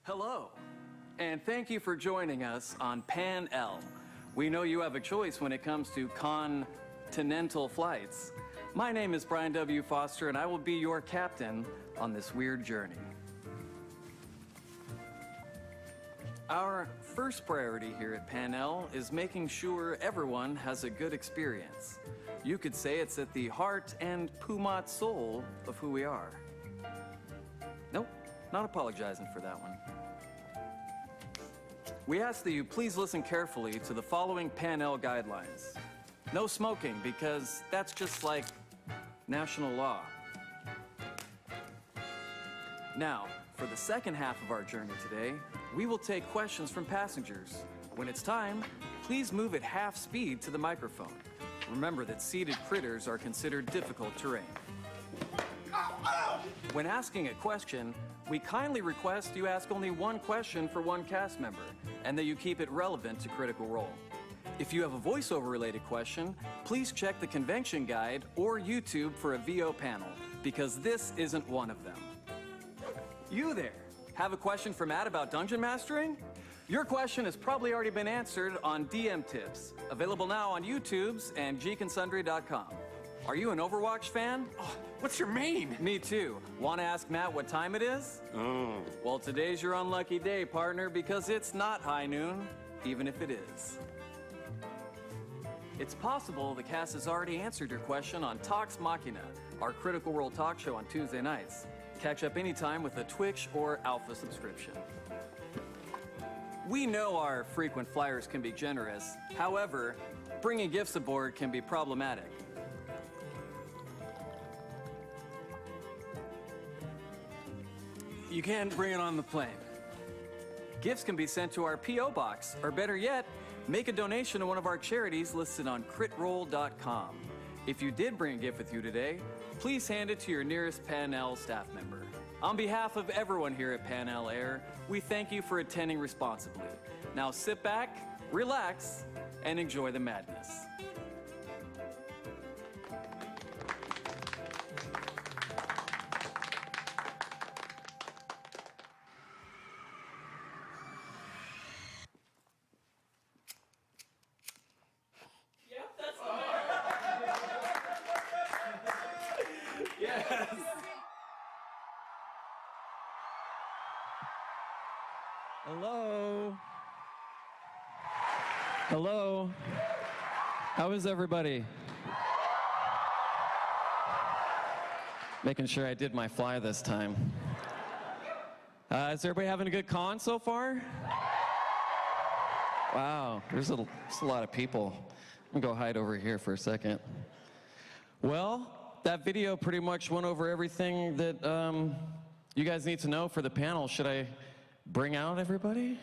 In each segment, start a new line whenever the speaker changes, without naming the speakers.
Hello, and thank you for joining us on Pan L. We know you have a choice when it comes to continental flights. My name is Brian W. Foster, and I will be your captain on this weird journey. Our first priority here at Pan L is making sure everyone has a good experience. You could say it's at the heart and Pumat soul of who we are. Nope, not apologizing for that one. We ask that you please listen carefully to the following Pan L guidelines. No smoking, because that's just like national law. Now, for the second half of our journey today, we will take questions from passengers. When it's time, please move at half speed to the microphone. Remember that seated critters are considered difficult terrain. When asking a question, we kindly request you ask only one question for one cast member, and that you keep it relevant to Critical Role. If you have a voiceover-related question, please check the convention guide or YouTube for a VO panel, because this isn't one of them. You there, have a question for Matt about dungeon mastering? Your question has probably already been answered on DM Tips, available now on YouTube's and geekandsundry.com. Are you an Overwatch fan?
Oh, what's your main?
Me too. Want to ask Matt what time it is?
Oh.
Well, today's your unlucky day, partner, because it's not high noon, even if it is. It's possible the cast has already answered your question on Vox Machina, our Critical Role talk show on Tuesday nights. Catch up anytime with a Twitch or Alpha subscription. We know our frequent flyers can be generous. However, bringing gifts aboard can be problematic. You can't bring it on the plane. Gifts can be sent to our P.O. box, or better yet, make a donation to one of our charities listed on critroll.com. If you did bring a gift with you today, please hand it to your nearest Pan L staff member. On behalf of everyone here at Pan L Air, we thank you for attending responsibly. Now sit back, relax, and enjoy the madness. Hello? Hello? How is everybody? Making sure I did my fly this time. Is everybody having a good con so far? Wow, there's a lot of people. I'm gonna go hide over here for a second. Well, that video pretty much went over everything that you guys need to know for the panel. Should I bring out everybody?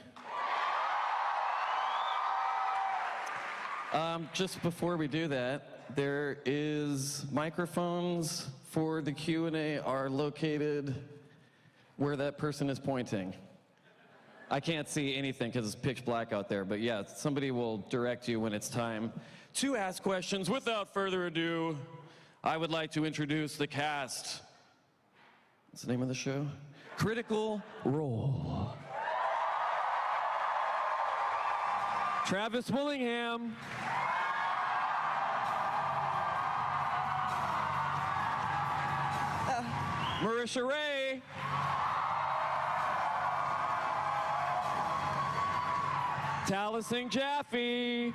Just before we do that, there is microphones for the Q&A are located where that person is pointing. I can't see anything because it's pitch black out there, but yeah, somebody will direct you when it's time to ask questions. Without further ado, I would like to introduce the cast. What's the name of the show? Critical Role. Travis Willingham. Marisha Ray. Taliesin Jaffe.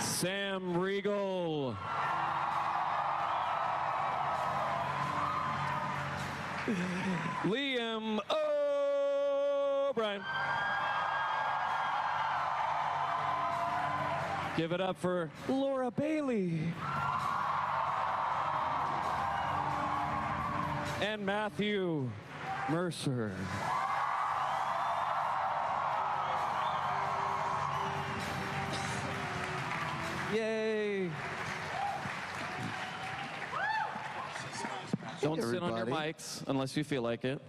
Sam Riegel. Liam O'Brien. Give it up for Laura Bailey. And Matthew Mercer. Yay. Don't sit on your mics unless you feel like it.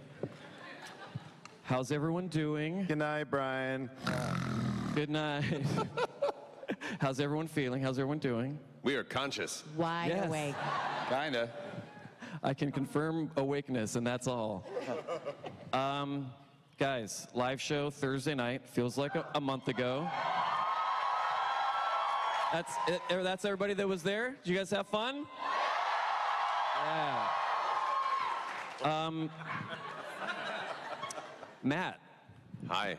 How's everyone doing?
Good night, Brian.
Good night. How's everyone feeling? How's everyone doing?
We are conscious.
Wide awake.
Kinda.
I can confirm awakeness, and that's all. Guys, live show Thursday night. Feels like a month ago. That's everybody that was there? Did you guys have fun? Yeah. Matt.
Hi.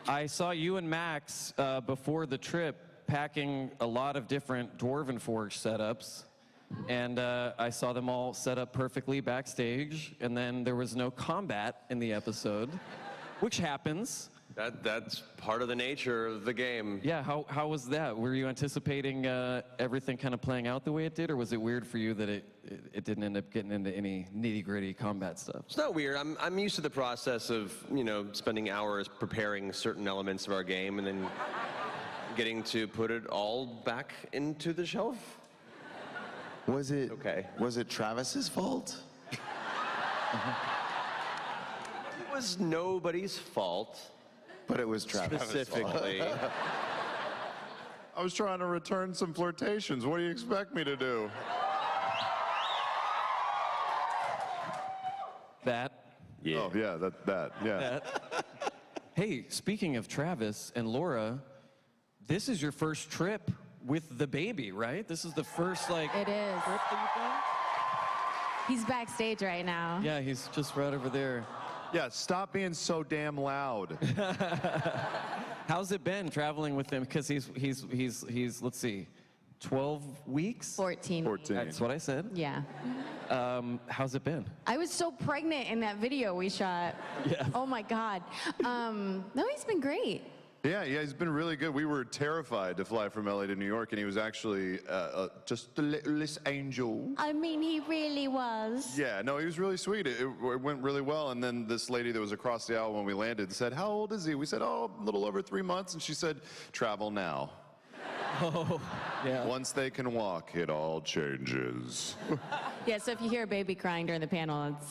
I saw you and Max before the trip packing a lot of different Dwarven Forge setups. And I saw them all set up perfectly backstage. And then there was no combat in the episode, which happens.
That's part of the nature of the game.
Yeah, how was that? Were you anticipating everything kind of playing out the way it did, or was it weird for you that it didn't end up getting into any nitty-gritty combat stuff?
It's not weird. I'm used to the process of, spending hours preparing certain elements of our game and then getting to put it all back into the shelf.
Was it
okay?
Was it Travis's fault?
It was nobody's fault.
But it was Travis'
Specifically.
I was trying to return some flirtations. What do you expect me to do?
That.
Yeah.
Oh, yeah, yeah.
That. Hey, speaking of Travis and Laura, this is your first trip with the baby, right? This is the first,
It is.
trip that you've done?
He's backstage right now.
Yeah, he's just right over there.
Yeah, stop being so damn loud.
How's it been traveling with him? Because he's let's see, 12 weeks?
14.
14.
That's what I said.
Yeah.
How's it been?
I was so pregnant in that video we shot.
Yeah.
Oh my God. No, he's been great.
Yeah, he's been really good. We were terrified to fly from LA to New York, and he was actually just the littlest angel.
I mean, he really was.
Yeah, no, he was really sweet. It went really well. And then this lady that was across the aisle when we landed said, "How old is he?" We said, "Oh, a little over 3 months." And she said, "Travel now."
Oh, yeah.
Once they can walk, it all changes.
Yeah, so if you hear a baby crying during the panel, it's,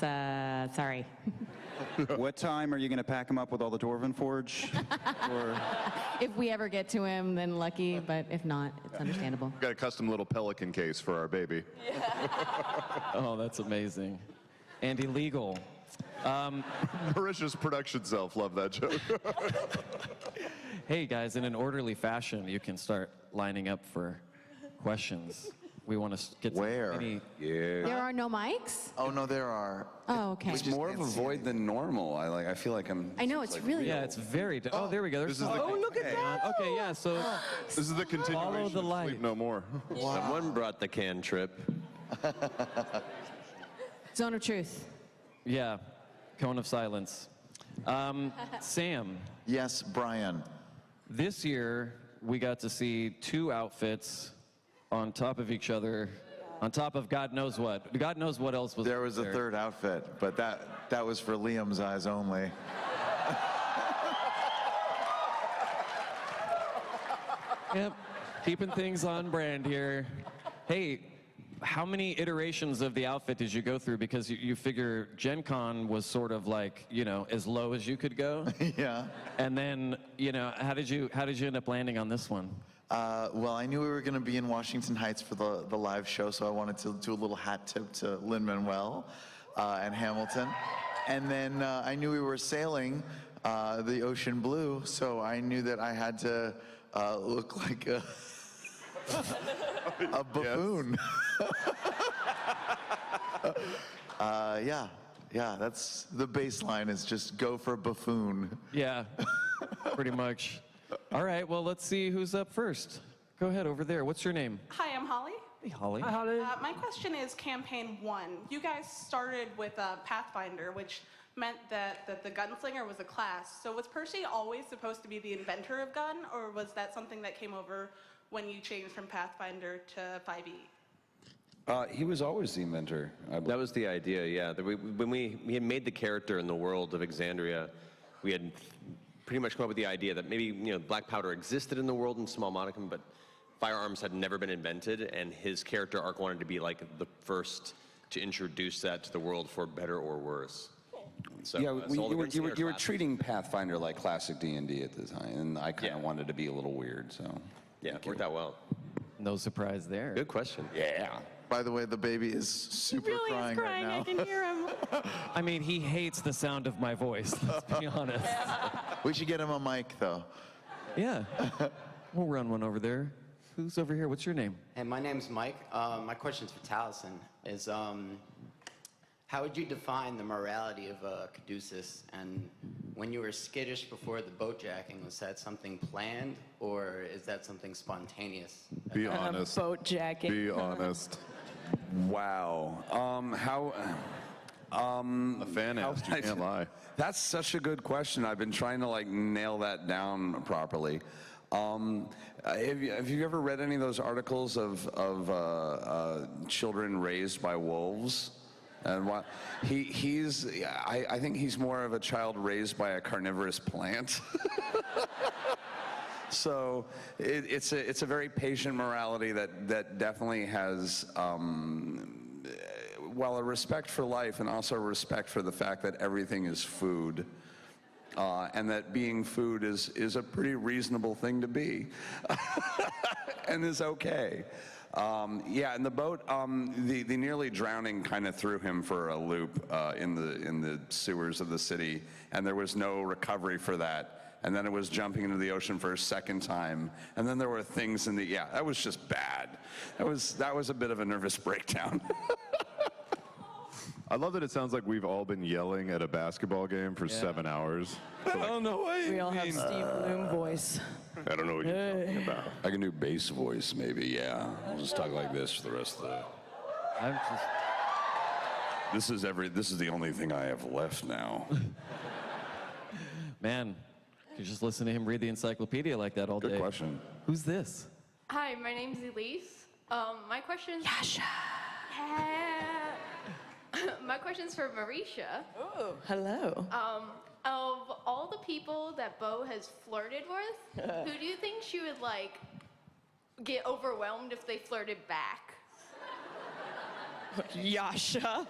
sorry.
What time are you going to pack him up with all the Dwarven Forge? Or...
If we ever get to him, then lucky, but if not, it's understandable.
Got a custom little pelican case for our baby.
Oh, that's amazing. And illegal.
Marisha's production self loved that joke.
Hey, guys, in an orderly fashion, you can start lining up for questions. We want to get to
Where?
any...
There are no mics?
Oh no, there are.
Oh, okay.
It's more of a void than normal. I feel like I'm.
I know, it's really...
Yeah, it's very... Oh, there we go. There's
This is the-
look at that! Okay, yeah, so...
This is the continuation
Follow the
of
light.
Sleep No More.
Someone brought the cantrip.
Zone of truth.
Yeah, cone of silence. Sam,
Yes, Brian.
this year we got to see 2 outfits on top of each other, on top of God knows what. God knows what else was
There was a third outfit, but that was for Liam's eyes only.
Yep, keeping things on brand here. Hey, how many iterations of the outfit did you go through? Because you figure Gen Con was sort of like, as low as you could go.
Yeah.
And then, how did you end up landing on this one?
Well, I knew we were going to be in Washington Heights for the live show, so I wanted to do a little hat tip to Lin-Manuel and Hamilton. And then I knew we were sailing the ocean blue, so I knew that I had to look like a buffoon. Yeah, that's the baseline, is just go for buffoon.
Yeah, pretty much. All right, well, let's see who's up first. Go ahead, over there. What's your name?
Hi, I'm Holly.
Hey, Holly.
My question is Campaign 1. You guys started with Pathfinder, which meant that the gunslinger was a class. So was Percy always supposed to be the inventor of gun, or was that something that came over when you changed from Pathfinder to 5e?
He was always the inventor.
That was the idea, yeah. When we had made the character in the world of Exandria, we had pretty much come up with the idea that maybe black powder existed in the world in small modicum, but firearms had never been invented, and his character arc wanted to be like the first to introduce that to the world, for better or worse. So,
Yeah,
so all the
you were
classes-
treating Pathfinder like classic D&D at the time, and I kind of
Yeah.
wanted to be a little weird, so.
Yeah, it worked out well.
No surprise there.
Good question.
Yeah.
By the way, the baby is super
Really is
crying
crying.
right
I can hear him.
I mean, he hates the sound of my voice, let's be honest.
now. We should get him a mic, though.
Yeah. We'll run one over there. Who's over here? What's your name?
Hey, my name's Mike. My question's for Taliesin. Is how would you define the morality of Caduceus? And when you were skittish before the boat jacking, was that something planned or is that something spontaneous?
Be honest.
Boat jacking.
Be honest.
Wow.
A fan asked, you can't lie.
That's such a good question. I've been trying to like nail that down properly. Have you ever read any of those articles of children raised by wolves? And what I think he's more of a child raised by a carnivorous plant. So it's a very patient morality that definitely has well, a respect for life and also a respect for the fact that everything is food. And that being food is a pretty reasonable thing to be and is okay. Yeah, in the boat, the nearly drowning kind of threw him for a loop in the sewers of the city, and there was no recovery for that. And then it was jumping into the ocean for a second time, and then there were things in the, yeah, that was just bad. That was a bit of a nervous breakdown.
I love that it sounds like we've all been yelling at a basketball game for 7 hours. So
I don't know what
We all have Steve Bloom voice.
I don't know what you're talking about. I can do bass voice, maybe, yeah. I'll just talk like this for the rest of the... This is the only thing I have left now.
Man, you just listen to him read the encyclopedia like that all day.
Good question.
Who's this?
Hi, my name's Elise. My question's...
Yasha.
My question's for Marisha.
Oh, hello.
Of all the people that Beau has flirted with, who do you think she would, like, get overwhelmed if they flirted back?
Yasha.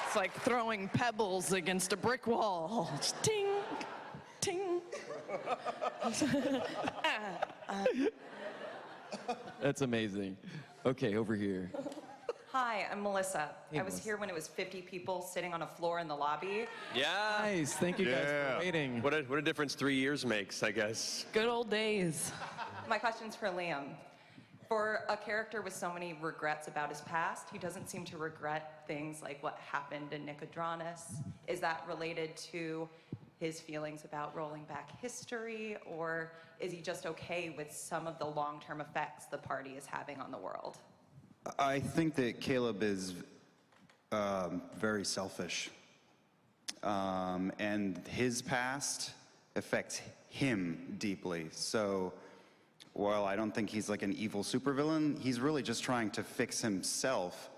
It's like throwing pebbles against a brick wall. Just ting, ting.
That's amazing. Okay, over here.
Hi, I'm Melissa.
Hey,
I was
Melissa.
here when it was 50 people sitting on a floor in the lobby.
Yeah.
Nice. Thank you guys for waiting.
What a difference 3 years makes, I guess.
Good old days.
My question's for Liam. For a character with so many regrets about his past, he doesn't seem to regret things like what happened in Nicodranus. Is that related to his feelings about rolling back history, or is he just okay with some of the long-term effects the party is having on the world?
I think that Caleb is very selfish. And his past affects him deeply. So while I don't think he's like an evil supervillain, he's really just trying to fix himself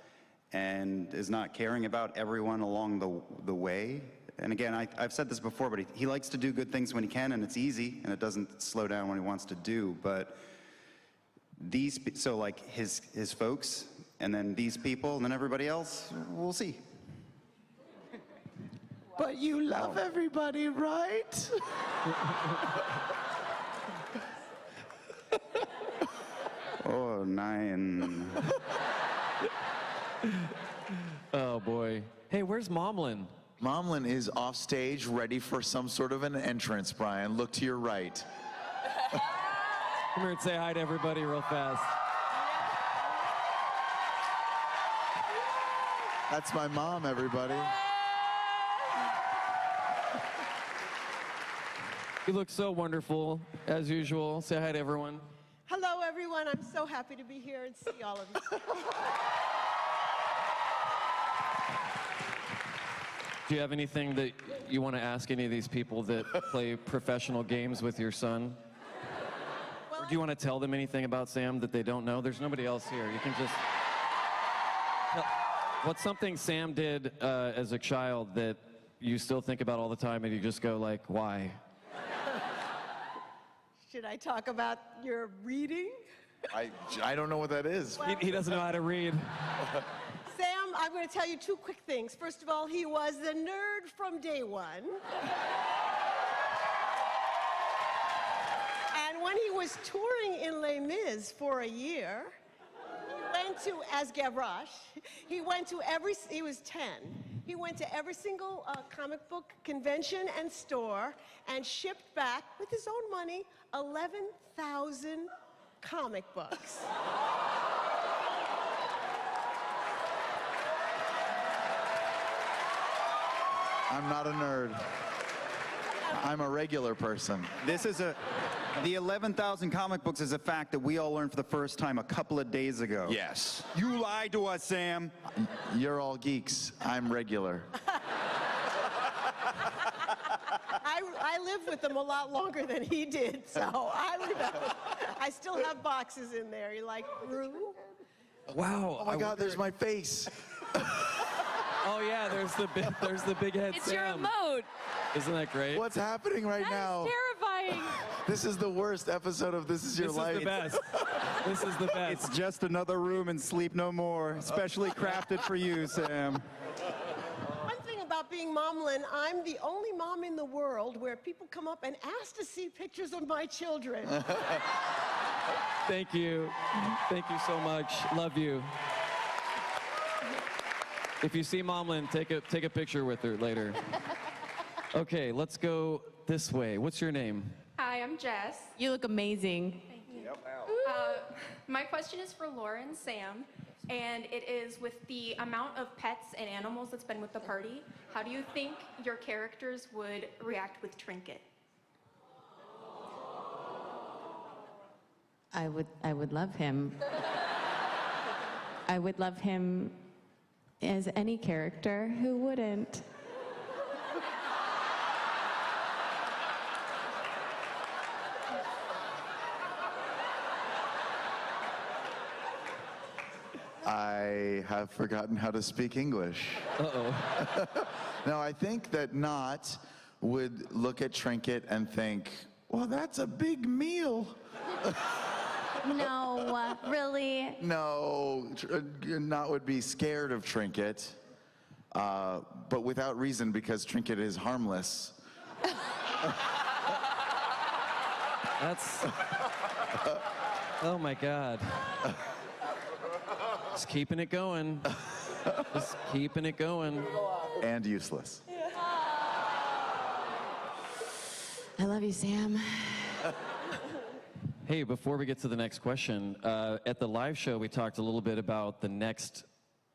and is not caring about everyone along the way. And again, I've said this before, but he likes to do good things when he can, and it's easy, and it doesn't slow down when he wants to do. But so like his folks, and then these people, and then everybody else, we'll see.
But you love everybody, right?
Oh, 9.
Oh, boy. Hey, where's Momlin?
Momlin is off stage, ready for some sort of an entrance, Brian. Look to your right.
Come here and say hi to everybody real fast.
That's my mom, everybody.
You look so wonderful, as usual. Say hi to everyone.
Hello, everyone. I'm so happy to be here and see all of you.
Do you have anything that you want to ask any of these people that play professional games with your son? Or do you want to tell them anything about Sam that they don't know? There's nobody else here. You can just... What's something Sam did as a child that you still think about all the time and you just go like, why?
Should I talk about your reading?
I don't know what that is.
He doesn't know how to read.
Sam, I'm going to tell you 2 quick things. First of all, he was the nerd from day one. And when he was touring in Les Mis for a year, he went to, as Gavroche, he was 10. He went to every single comic book convention and store and shipped back, with his own money, 11,000 comic books.
I'm not a nerd. I'm a regular person.
The 11,000 comic books is a fact that we all learned for the first time a couple of days ago.
Yes.
You lied to us, Sam.
You're all geeks. I'm regular.
I lived with him a lot longer than he did, so I remember. I still have boxes in there. You like, Rue?
Wow.
Oh my God, there's my face.
Oh yeah, there's the big head
It's
Sam.
your emote.
Isn't that great?
What's happening right now?
Terrifying.
This is the worst episode of This Is Your Life.
This is the best. This is the best.
It's just another room in Sleep No More, specially crafted for you, Sam.
One thing about being momlin, I'm the only mom in the world where people come up and ask to see pictures of my children.
Thank you. Thank you so much. Love you. If you see Momlin, take a picture with her later. Okay, let's go this way. What's your name?
Hi, I'm Jess.
You look amazing.
Thank you. My question is for Laura and Sam, and it is with the amount of pets and animals that's been with the party, how do you think your characters would react with Trinket?
I would love him. I would love him as any character. Who wouldn't?
I have forgotten how to speak English.
Uh-oh.
No, I think that Not would look at Trinket and think, well, that's a big meal.
No, really?
No, Not would be scared of Trinket, but without reason, because Trinket is harmless.
That's... Oh my God. Just keeping it going. Just keeping it going.
And useless.
I love you, Sam.
Hey, before we get to the next question, at the live show, we talked a little bit about the next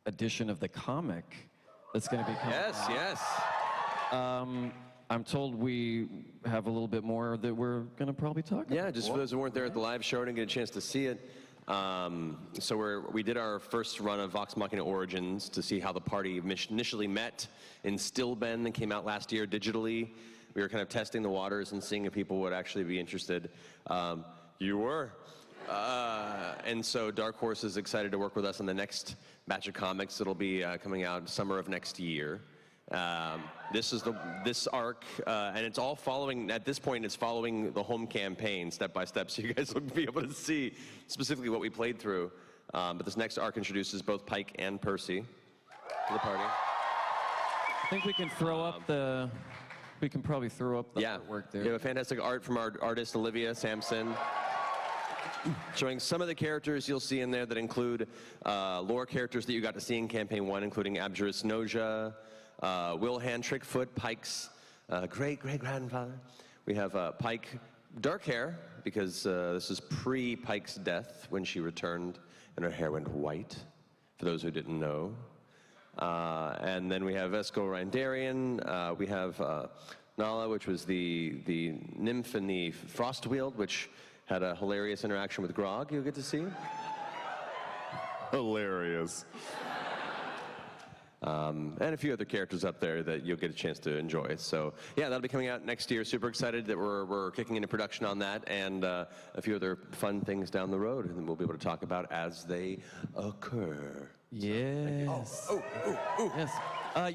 edition of the comic that's going to be coming out.
Yes.
I'm told we have a little bit more that we're going to probably talk about.
Yeah, just for those who weren't there at the live show and didn't get a chance to see it. So we did our first run of Vox Machina Origins to see how the party initially met in Stillben that came out last year digitally. We were kind of testing the waters and seeing if people would actually be interested. You were. And so Dark Horse is excited to work with us on the next batch of comics. It'll be coming out summer of next year. This arc, and it's all following, at this point, it's following the home campaign step by step, so you guys will be able to see specifically what we played through. But this next arc introduces both Pike and Percy to the party.
I think we can throw up the... We can probably throw up the artwork there.
We have a fantastic art from our artist, Olivia Sampson, showing some of the characters you'll see in there that include lore characters that you got to see in Campaign 1, including Abjuris Noja, Wilhan Trickfoot, Pike's great-great-grandfather. We have Pike, dark hair, because this is pre-Pike's death when she returned and her hair went white, for those who didn't know. And then we have Vesco Randarian. We have Nala, which was the nymph in the Frostweald, which had a hilarious interaction with Grog you'll get to see.
Hilarious.
And a few other characters up there that you'll get a chance to enjoy. So yeah, that'll be coming out next year. Super excited that we're kicking into production on that, and a few other fun things down the road, and we'll be able to talk about as they occur.
Yes. Yes.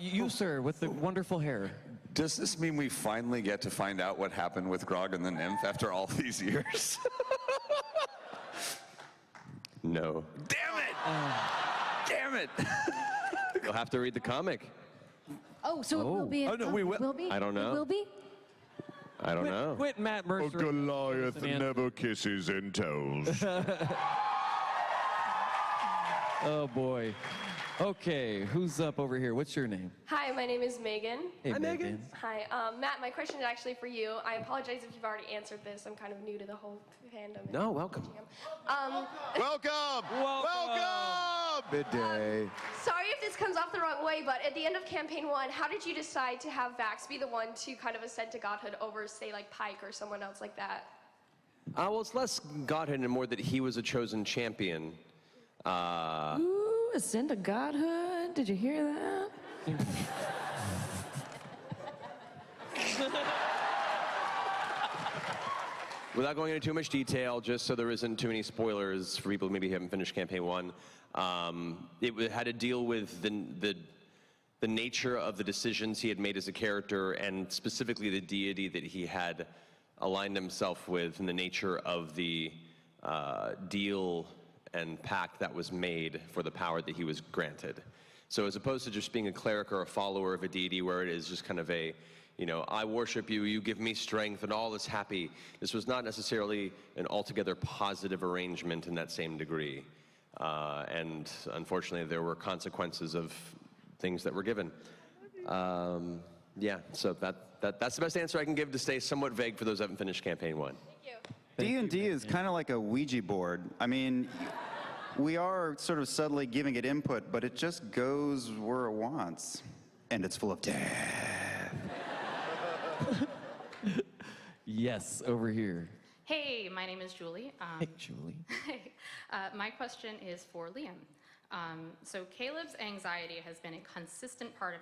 You, sir, with the wonderful hair.
Does this mean we finally get to find out what happened with Grog and the Nymph after all these years?
No.
Damn it! Damn it!
You'll have to read the comic.
Oh, so it will be.
Oh, no, we will.
Will be?
I don't know.
It will be?
I don't know.
Quit Matt Mercer.
Goliath never kisses and tells.
Oh boy. Okay, who's up over here? What's your name?
Hi, my name is Megan.
Hey, Megan.
Hi, Matt, my question is actually for you. I apologize if you've already answered this. I'm kind of new to the whole fandom.
No, welcome.
Welcome! Welcome!
Midday.
Sorry if this comes off the wrong way, but at the end of campaign 1, how did you decide to have Vax be the one to kind of ascend to godhood over, say, like Pike or someone else like that?
Well, it's less godhood and more that he was a chosen champion.
Ooh, ascend to godhood. Did you hear that?
Without going into too much detail, just so there isn't too many spoilers for people who maybe haven't finished campaign 1, it had to deal with the nature of the decisions he had made as a character, and specifically the deity that he had aligned himself with, and the nature of the deal and pact that was made for the power that he was granted. So as opposed to just being a cleric or a follower of a deity where it is just kind of a, you know, I worship you, you give me strength, and all is happy. This was not necessarily an altogether positive arrangement in that same degree. And unfortunately, there were consequences of things that were given. Yeah, so that's the best answer I can give to stay somewhat vague for those who haven't finished campaign 1.
D&D is kind of like a Ouija board. I mean, we are sort of subtly giving it input, but it just goes where it wants. And it's full of death.
Yes, over here.
Hey, my name is Julie.
Hey, Julie.
My question is for Liam. So Caleb's anxiety has been a consistent part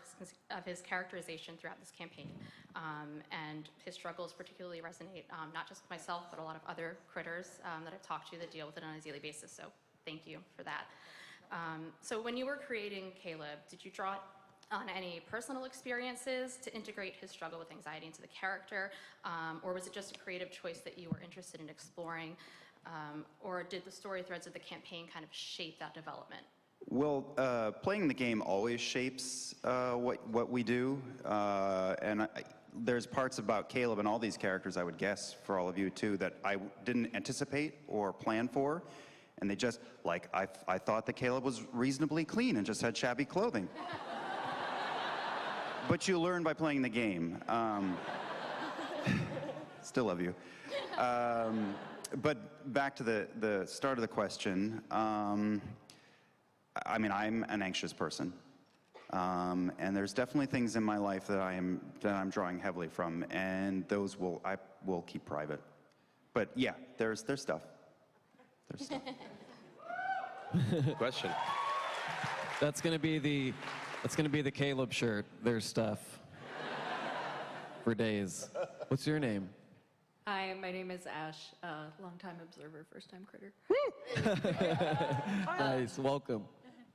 of his characterization throughout this campaign. And his struggles particularly resonate, not just with myself, but a lot of other critters that I've talked to that deal with it on a daily basis. So thank you for that. So when you were creating Caleb, did you draw on any personal experiences to integrate his struggle with anxiety into the character? Or was it just a creative choice that you were interested in exploring? Or did the story threads of the campaign kind of shape that development?
Well, playing the game always shapes what we do, and there's parts about Caleb and all these characters, I would guess, for all of you too, that I didn't anticipate or plan for, and they just, like, I thought that Caleb was reasonably clean and just had shabby clothing. But you learn by playing the game. Still love you. But back to the start of the question, I mean, I'm an anxious person, and there's definitely things in my life that I'm drawing heavily from, and those I will keep private. But yeah, there's stuff. There's stuff.
Question.
That's gonna be the Caleb shirt. There's stuff for days. What's your name?
Hi, my name is Ash, longtime observer, first-time critter.
Nice, welcome.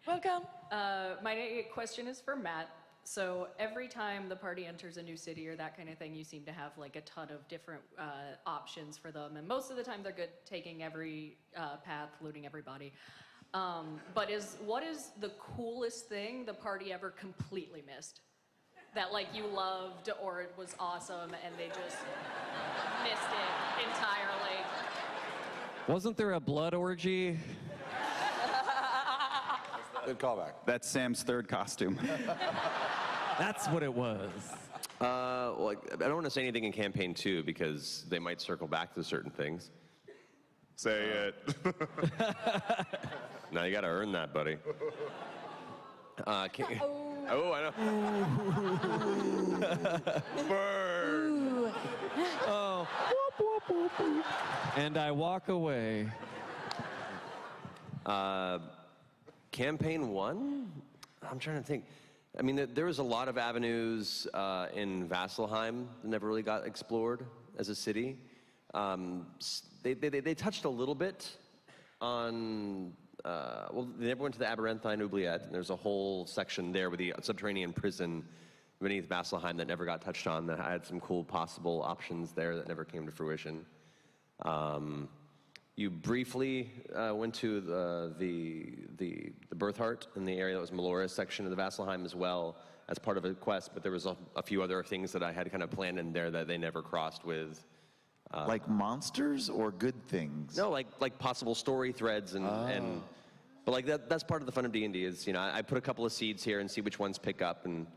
Welcome. My question is for Matt. So every time the party enters a new city or that kind of thing, you seem to have like a ton of different options for them, and most of the time they're good, taking every path, looting everybody. But what is the coolest thing the party ever completely missed? That like you loved or it was awesome and they just missed it entirely?
Wasn't there a blood orgy?
Good callback.
That's Sam's third costume.
That's what it was.
Well, I don't want to say anything in campaign 2 because they might circle back to certain things.
Say it.
Now you got to earn that, buddy. Oh, I know. Burn.
Oh. Whoop, whoop, whoop, whoop. And I walk away.
Campaign 1? I'm trying to think. I mean, there was a lot of avenues in Vasselheim that never really got explored as a city. They touched a little bit on, well, they never went to the Aberranthine Oubliette, and there's a whole section there with the subterranean prison beneath Vasselheim that never got touched on, that had some cool possible options there that never came to fruition. You briefly went to the Berthart in the area that was Melora's section of the Vasselheim as well, as part of a quest, but there was a few other things that I had kind of planned in there that they never crossed with.
Like monsters or good things?
No, like possible story threads but like that's part of the fun of D&D is, I put a couple of seeds here and see which ones pick up, and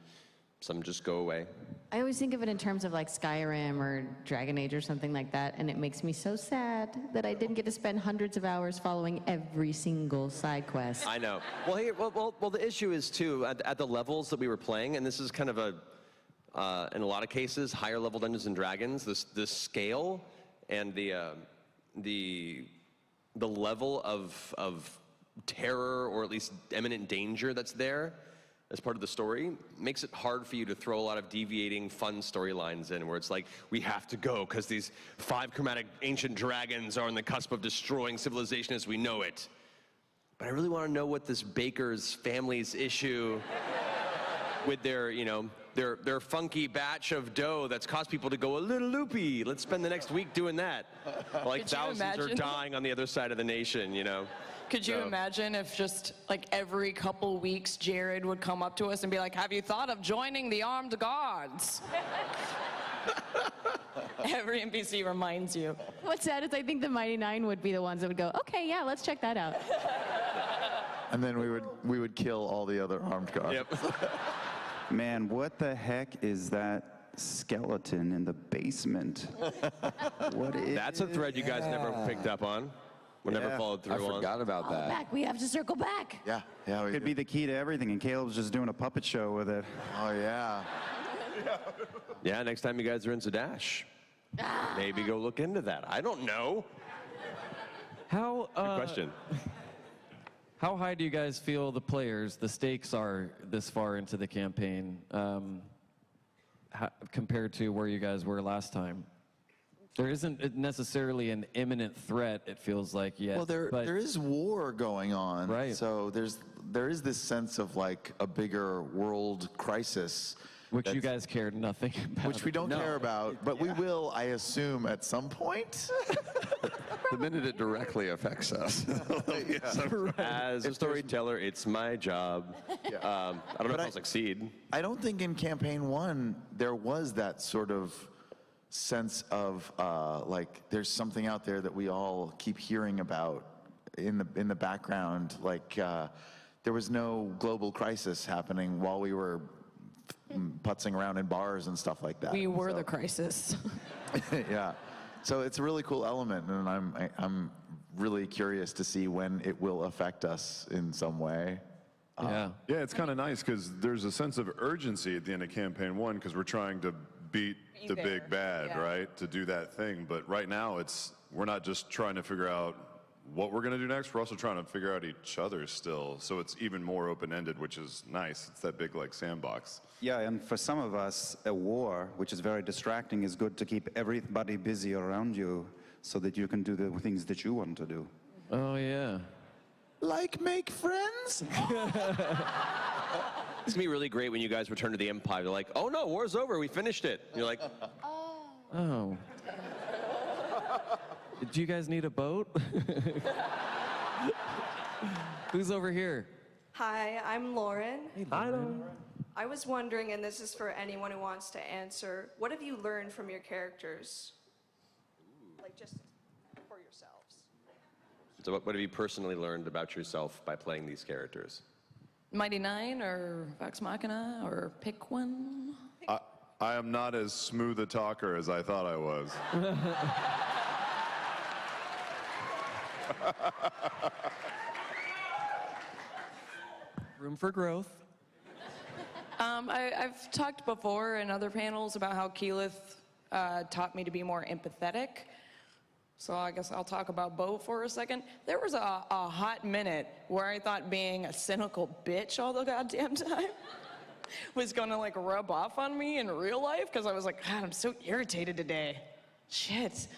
some just go away.
I always think of it in terms of like Skyrim or Dragon Age or something like that, and it makes me so sad that I didn't get to spend hundreds of hours following every single side quest.
I know. Well, the issue is too at the levels that we were playing, and this is kind of in a lot of cases higher level Dungeons and Dragons. The scale and the level of terror, or at least imminent danger that's there as part of the story, makes it hard for you to throw a lot of deviating fun storylines in, where it's like, we have to go because these 5 chromatic ancient dragons are on the cusp of destroying civilization as we know it. But I really want to know what this baker's family's issue with their, their funky batch of dough that's caused people to go a little loopy. Let's spend the next week doing that. Like thousands are dying on the other side of the nation,
Could you imagine if just like every couple weeks Jared would come up to us and be like, have you thought of joining the armed guards? Every NPC reminds you.
What's sad is I think the Mighty Nein would be the ones that would go, okay, yeah, let's check that out.
And then we would kill all the other armed guards.
Yep.
Man, what the heck is that skeleton in the basement?
That's a thread you guys never picked up on. We never followed through on.
I forgot about that.
Back, we have to circle back.
Yeah.
Could be the key to everything, and Caleb's just doing a puppet show with it.
Oh, yeah.
Yeah, next time you guys are in Zadash, maybe go look into that. I don't know.
How,
Good question.
How high do you guys feel the stakes are this far into the campaign compared to where you guys were last time? There isn't necessarily an imminent threat, it feels like, yet.
Well, there is war going on.
Right.
So there is this sense of like a bigger world crisis.
Which you guys cared nothing about.
Which we don't care about, but we will, I assume, at some point.
The minute it directly affects us.
As a storyteller, it's my job. I don't know if I'll succeed.
I don't think in campaign 1 there was that sort of sense of like there's something out there that we all keep hearing about in the background. Like there was no global crisis happening while we were putzing around in bars and stuff like that.
We were the crisis.
Yeah. So it's a really cool element, and I'm really curious to see when it will affect us in some way.
Yeah, it's kind of nice because there's a sense of urgency at the end of campaign 1 because we're trying to beat the big bad, right? To do that thing. But right now, we're not just trying to figure out what we're going to do next. We're also trying to figure out each other still. So it's even more open-ended, which is nice. It's that big like sandbox.
Yeah, and for some of us, a war, which is very distracting, is good to keep everybody busy around you so that you can do the things that you want to do.
Oh, yeah.
Like make friends?
It's gonna be really great when you guys return to the Empire. They're like, oh no, war's over, we finished it. And you're like,
oh. Do you guys need a boat? Who's over here?
Hi, I'm Lauren.
Hey, Lauren.
I was wondering, and this is for anyone who wants to answer, what have you learned from your characters? Like just for yourselves.
so what have you personally learned about yourself by playing these characters?
Mighty Nein or Vox Machina, or pick one?
I am not as smooth a talker as I thought I was.
Room for growth.
I've talked before in other panels about how Keyleth taught me to be more empathetic. So I guess I'll talk about Beau for a second. There was a hot minute where I thought being a cynical bitch all the goddamn time was gonna like rub off on me in real life, because I was like, God, I'm so irritated today. Shit.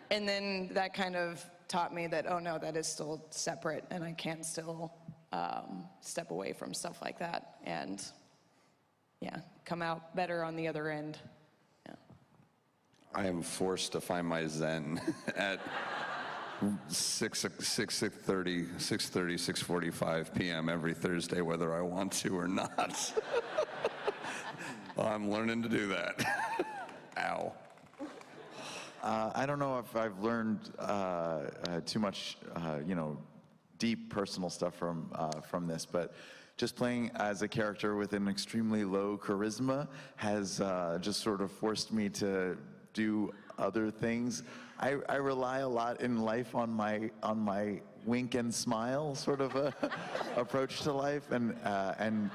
And then that kind of taught me that, oh no, that is still separate, and I can still step away from stuff like that and, yeah, come out better on the other end.
I am forced to find my zen at 6:45 p.m. every Thursday, whether I want to or not. I'm learning to do that. Ow.
I don't know if I've learned too much, deep personal stuff from this, but just playing as a character with an extremely low charisma has just sort of forced me to do other things. I rely a lot in life on my wink and smile sort of approach to life, and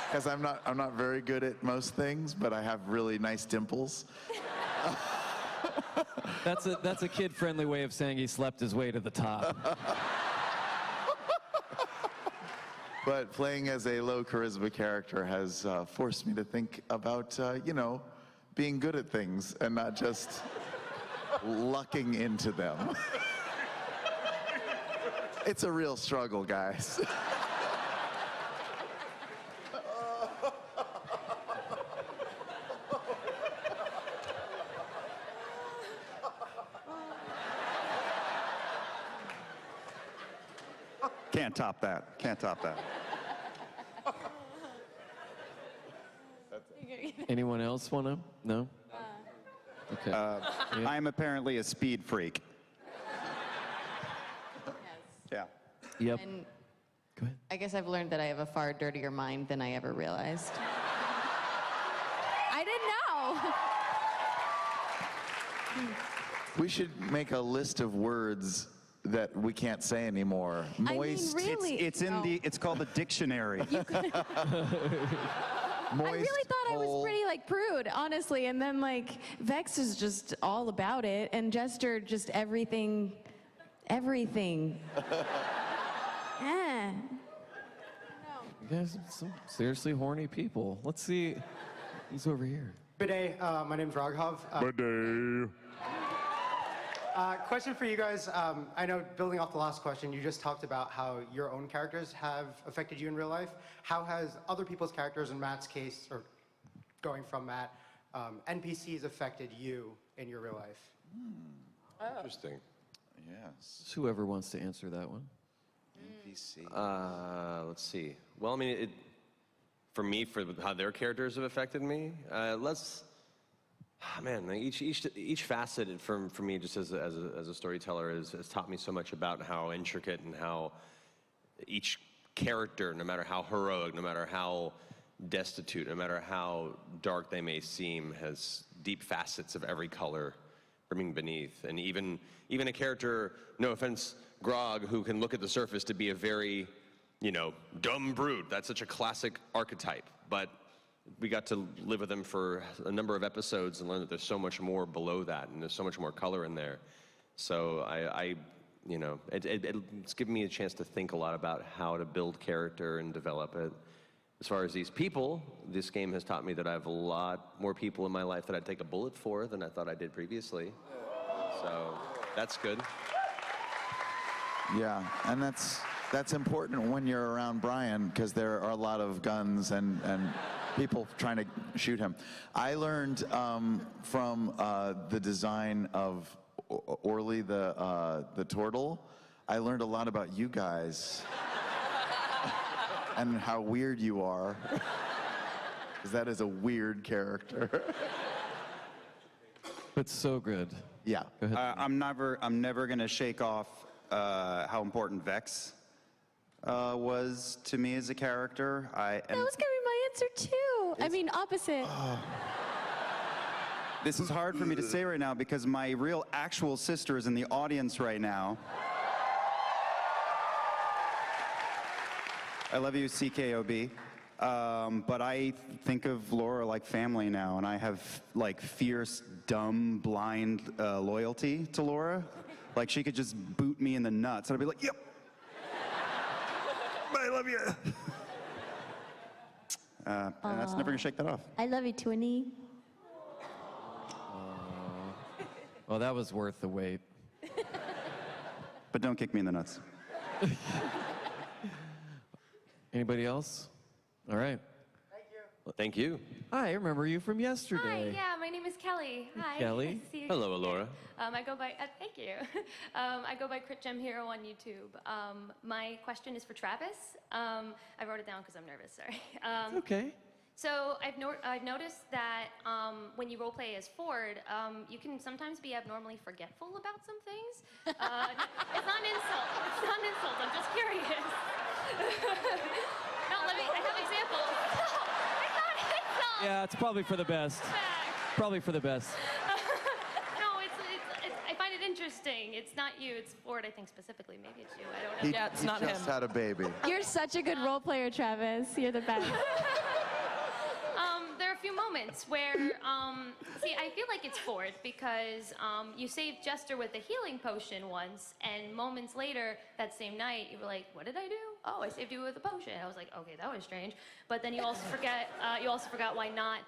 because I'm not very good at most things, but I have really nice dimples.
That's a kid-friendly way of saying he slept his way to the top.
But playing as a low charisma character has forced me to think about, being good at things and not just lucking into them. It's a real struggle, guys.
Can't top that. Can't top that.
Anyone else want to? No? Okay.
I'm apparently a speed freak. Yeah.
Yep.
And I guess I've learned that I have a far dirtier mind than I ever realized.
I didn't know.
We should make a list of words that we can't say anymore. Moist.
really?
It's called the dictionary.
Moist,
I really thought I was
whole.
pretty prude, honestly, and then Vex is just all about it, and Jester just everything. Yeah.
You guys are some seriously horny people. Let's see who's over here.
Good day. My name's Raghov.
Good day.
Question for you guys. I know, building off the last question, you just talked about how your own characters have affected you in real life. How has other people's characters, in Matt's case, or going from Matt, NPCs affected you in your real life?
Interesting.
Yes.
Whoever wants to answer that one.
NPC.
Let's see. Well, I mean, for me, for how their characters have affected me, each facet for me, just as a storyteller, has taught me so much about how intricate and how each character, no matter how heroic, no matter how destitute, no matter how dark they may seem, has deep facets of every color brimming beneath. And even a character, no offense, Grog, who can look at the surface to be a very, dumb brute. That's such a classic archetype. But we got to live with them for a number of episodes and learn that there's so much more below that, and there's so much more color in there. So it's given me a chance to think a lot about how to build character and develop it. As far as these people, this game has taught me that I have a lot more people in my life that I'd take a bullet for than I thought I did previously. So that's good.
Yeah, and that's important when you're around Brian, because there are a lot of guns and people trying to shoot him. I learned from the design of Orly the turtle. I learned a lot about you guys and how weird you are, because that is a weird character.
It's so good.
Yeah.
Go ahead.
I'm never gonna shake off how important Vex was to me as a character.
That was gonna be my answer too. I mean, opposite.
This is hard for me to say right now because my real actual sister is in the audience right now. I love you, CKOB. But I think of Laura like family now, and I have fierce, dumb, blind loyalty to Laura. Like she could just boot me in the nuts, and I'd be like, yep. I love you. And that's never gonna shake that off.
I love you, Twinnie.
Well, that was worth the wait.
But don't kick me in the nuts.
Anybody else? All right.
Well, thank you.
Hi, I remember you from yesterday.
Hi, yeah, my name is
Kelly. Hi.
Kelly.
Nice to see you
Hello,
again.
Alora.
I go by, thank you. I go by CritGem Hero on YouTube. My question is for Travis. I wrote it down because I'm nervous, sorry.
Okay.
So I've noticed that when you roleplay as Ford, you can sometimes be abnormally forgetful about some things. It's not an insult. It's not an insult. I'm just curious. No, I have examples. No, it's not an insult.
Yeah, it's probably for the best. Probably for the best.
No, I find it interesting. It's not you. It's Ford, I think specifically. Maybe it's you. I don't know.
He just had a baby.
You're such a good role player, Travis. You're the best.
There are a few moments where, see, I feel like it's Ford because you saved Jester with a healing potion once, and moments later, that same night, you were like, what did I do? Oh, I saved you with a potion. I was like, okay, that was strange. But then you also forgot why not.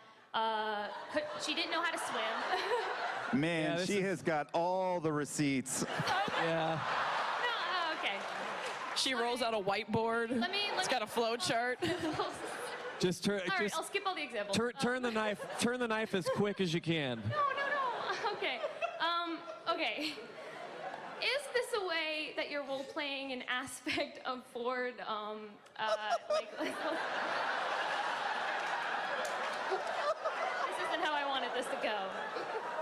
She didn't know how to swim.
Man, she has got all the receipts.
Yeah.
No, okay.
She rolls out a whiteboard. It's got a flow chart.
Just turn.
All right, I'll skip all the examples.
Turn the knife. Turn the knife as quick as you can.
No. Okay. Okay. Is this a way that you're role playing an aspect of Ford? This isn't how I wanted this to go.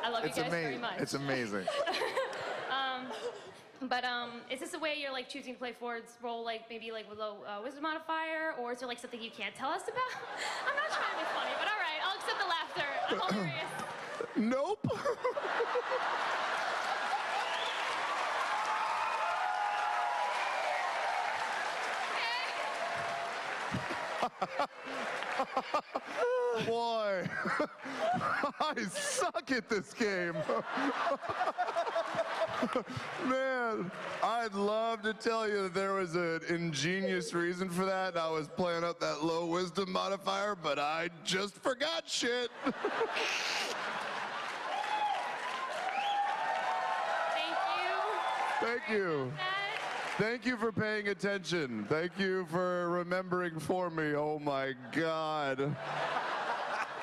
I love you guys very much.
It's amazing.
But is this a way you're like choosing to play Ford's role, like maybe like with low wisdom modifier, or is there like something you can't tell us about? I'm not trying to be funny, but all right, I'll accept the laughter. I'm hilarious.
Nope. Boy, I suck at this game. Man, I'd love to tell you that there was an ingenious reason for that, and I was playing up that low wisdom modifier, but I just forgot shit. Thank you. Thank you for paying attention. Thank you for remembering for me. Oh my God.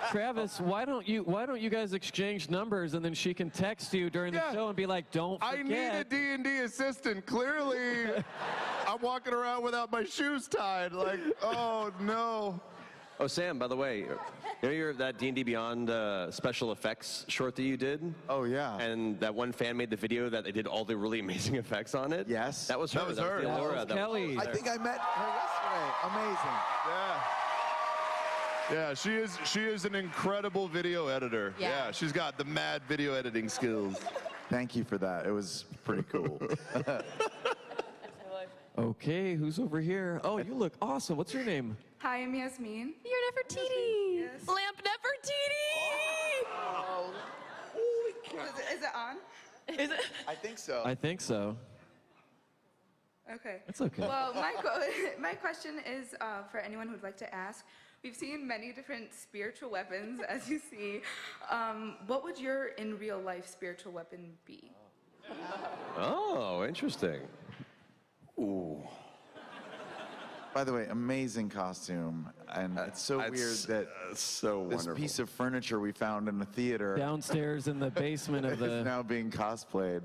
Travis, why don't you guys exchange numbers and then she can text you during the show and be like, don't forget.
I need a D&D assistant. Clearly, I'm walking around without my shoes tied. Like, oh no.
Oh, Sam, by the way, you know that D&D Beyond special effects short that you did?
Oh, yeah.
And that one fan made the video that they did all the really amazing effects on it?
Yes.
That was her.
That was
the
her.
Alora.
Kelly.
I think I met her yesterday. Amazing. Yeah, she is an incredible video editor.
Yeah.
She's got the mad video editing skills. Thank you for that. It was pretty cool.
Okay, who's over here? Oh, you look awesome. What's your name?
Hi, I'm Yasmin.
You're Nefertiti.
Yes.
Lamp Nefertiti.
Oh, holy cow.
Is it on?
Is it?
I think so.
I think so.
Okay.
That's okay.
Well, my question is for anyone who'd like to ask. We've seen many different spiritual weapons, as you see. What would your in real life spiritual weapon be?
Oh, interesting.
Ooh. By the way, amazing costume, and it's so weird that
so
this
wonderful.
piece of furniture we found in the theater
Downstairs in the basement of
is
the.
now being cosplayed.